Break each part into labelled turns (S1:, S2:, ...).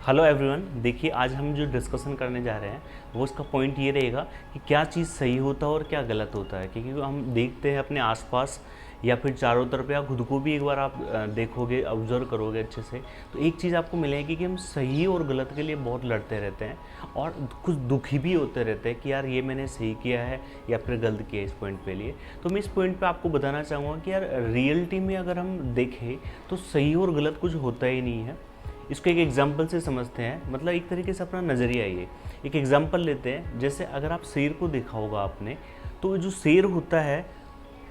S1: Hello everyone. देखिए, आज हम जो डिस्कशन करने जा रहे हैं वो उसका पॉइंट ये रहेगा कि क्या चीज़ सही होता है और क्या गलत होता है। क्योंकि हम देखते हैं अपने आसपास या फिर चारों तरफ, या खुद को भी एक बार आप देखोगे, ऑब्जर्व करोगे अच्छे से, तो एक चीज़ आपको मिलेगी कि हम सही और गलत के लिए बहुत लड़ते रहते हैं और कुछ दुखी भी होते रहते हैं कि यार ये मैंने सही किया है या फिर गलत किया है इस पॉइंट पे लिए। तो मैं इस पॉइंट पे आपको बताना चाहूँगा कि यार रियलिटी में अगर हम देखें तो सही और गलत कुछ होता ही नहीं है। इसको एक एग्जाम्पल से समझते हैं, मतलब एक तरीके से अपना नज़रिया ये एक एग्जाम्पल लेते हैं। जैसे अगर आप शेर को देखा होगा आपने, तो जो शेर होता है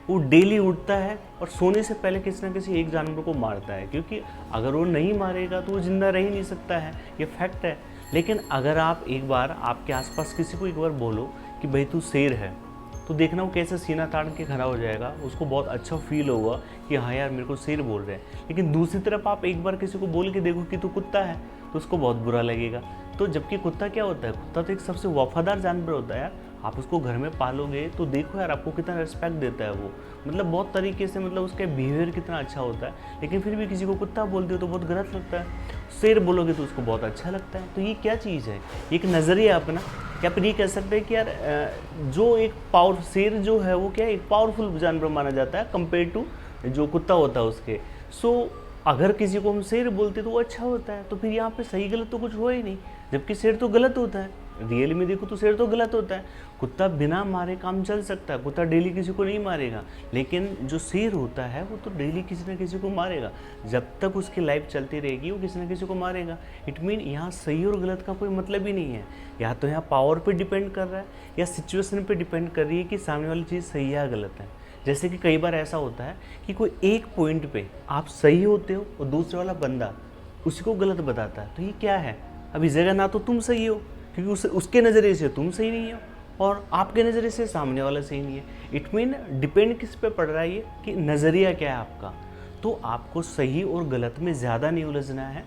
S1: वो डेली उठता है और सोने से पहले किसी न किसी एक जानवर को मारता है, क्योंकि अगर वो नहीं मारेगा तो वो ज़िंदा रह ही नहीं सकता है, ये फैक्ट है। लेकिन अगर आप एक बार आपके आसपास किसी को एक बार बोलो कि भाई तू शेर है, तो देखना वो कैसे सीना तान के खड़ा हो जाएगा। उसको बहुत अच्छा फील होगा कि हाँ यार मेरे को शेर बोल रहे हैं। लेकिन दूसरी तरफ आप एक बार किसी को बोल के देखो कि तू कुत्ता है, तो उसको बहुत बुरा लगेगा। तो जबकि कुत्ता क्या होता है, कुत्ता तो एक सबसे वफादार जानवर होता है यार। आप उसको घर में पालोगे तो देखो यार आपको कितना रिस्पेक्ट देता है वो, मतलब बहुत तरीके से, मतलब उसका बिहेवियर कितना अच्छा होता है। लेकिन फिर भी किसी को कुत्ता बोल दो तो बहुत गलत लगता है, शेर बोलोगे तो उसको बहुत अच्छा लगता है। तो ये क्या चीज़ है, एक नज़रिया अपना। या फिर ये कह सकते हैं कि यार जो एक पावर शेर जो है वो क्या है, एक पावरफुल जानवर माना जाता है कंपेयर टू जो कुत्ता होता है उसके। सो अगर किसी को हम शेर बोलते तो वो अच्छा होता है, तो फिर यहाँ पे सही गलत तो कुछ हुआ ही नहीं। जबकि शेर तो गलत होता है, रियली में देखो तो शेर तो गलत होता है। कुत्ता बिना मारे काम चल सकता है, कुत्ता डेली किसी को नहीं मारेगा। लेकिन जो शेर होता है वो तो डेली किसी न किसी को मारेगा। जब तक उसकी लाइफ चलती रहेगी वो किसी न किसी को मारेगा। इट मीन यहाँ सही और गलत का कोई मतलब ही नहीं है। या तो यहाँ पावर पे डिपेंड कर रहा है या सिचुएशन पे डिपेंड कर रही है कि सामने वाली चीज़ सही है या गलत है। जैसे कि कई बार ऐसा होता है कि कोई एक पॉइंट पे आप सही होते हो और दूसरे वाला बंदा उसी को गलत बताता है, तो ये क्या है। अब इस जगह ना तो तुम सही हो क्योंकि उसके नज़रिए से तुम सही नहीं हो, और आपके नज़रिए से सामने वाला सही नहीं है। इट मीन डिपेंड किस पे पड़ रहा है ये कि नज़रिया क्या है आपका। तो आपको सही और गलत में ज़्यादा नहीं उलझना है।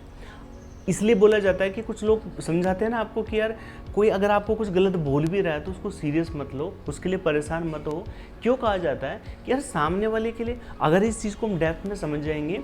S1: इसलिए बोला जाता है कि कुछ लोग समझाते हैं ना आपको कि यार कोई अगर आपको कुछ गलत बोल भी रहा है तो उसको सीरियस मत लो, उसके लिए परेशान मत हो। क्यों कहा जाता है कि यार सामने वाले के लिए अगर इस चीज़ को हम डेप्थ में समझ जाएंगे,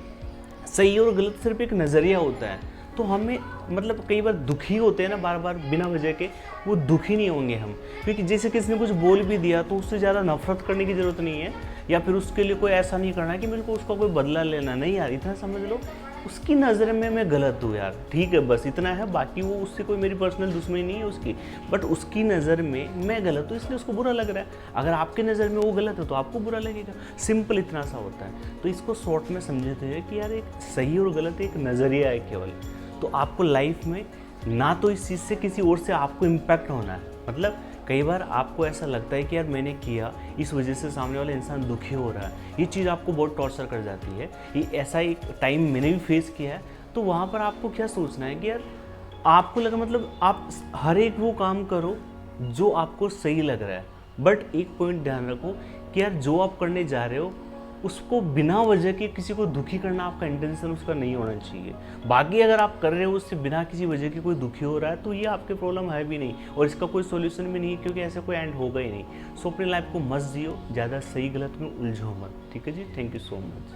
S1: सही और गलत सिर्फ एक नज़रिया होता है। तो हमें मतलब कई बार दुखी होते हैं ना बार बार बिना वजह के, वो दुखी नहीं होंगे हम। क्योंकि जैसे किसी ने कुछ बोल भी दिया तो उससे ज़्यादा नफरत करने की ज़रूरत नहीं है, या फिर उसके लिए कोई ऐसा नहीं करना है कि मेरे को उसका कोई बदला लेना नहीं। यार इतना समझ लो उसकी नज़र में मैं गलत हूँ यार, ठीक है, बस इतना है। बाकी वो उससे कोई मेरी पर्सनल दुश्मनी नहीं है उसकी, बट उसकी नज़र में मैं गलत हूँ इसलिए उसको बुरा लग रहा है। अगर आपके नज़र में वो गलत है तो आपको बुरा लगेगा। सिंपल इतना सा होता है। तो इसको शॉर्ट में समझते हैं कि यार एक सही और गलत एक नज़रिया है केवल। तो आपको लाइफ में ना तो इस चीज़ से किसी और से आपको इम्पैक्ट होना है। मतलब कई बार आपको ऐसा लगता है कि यार मैंने किया, इस वजह से सामने वाला इंसान दुखी हो रहा है, ये चीज़ आपको बहुत टॉर्चर कर जाती है। ये ऐसा एक टाइम मैंने भी फेस किया है। तो वहाँ पर आपको क्या सोचना है कि यार आपको लगा, मतलब आप हर एक वो काम करो जो आपको सही लग रहा है, बट एक पॉइंट ध्यान रखो कि यार जो आप करने जा रहे हो उसको बिना वजह के किसी को दुखी करना आपका इंटेंशन उसका नहीं होना चाहिए। बाकी अगर आप कर रहे हो उससे बिना किसी वजह के कोई दुखी हो रहा है तो ये आपके प्रॉब्लम है भी नहीं, और इसका कोई सॉल्यूशन भी नहीं है, क्योंकि ऐसा कोई एंड होगा ही नहीं। सो अपनी लाइफ को मस्त जियो, ज़्यादा सही गलत में उलझो मत। ठीक है जी, थैंक यू सो मच।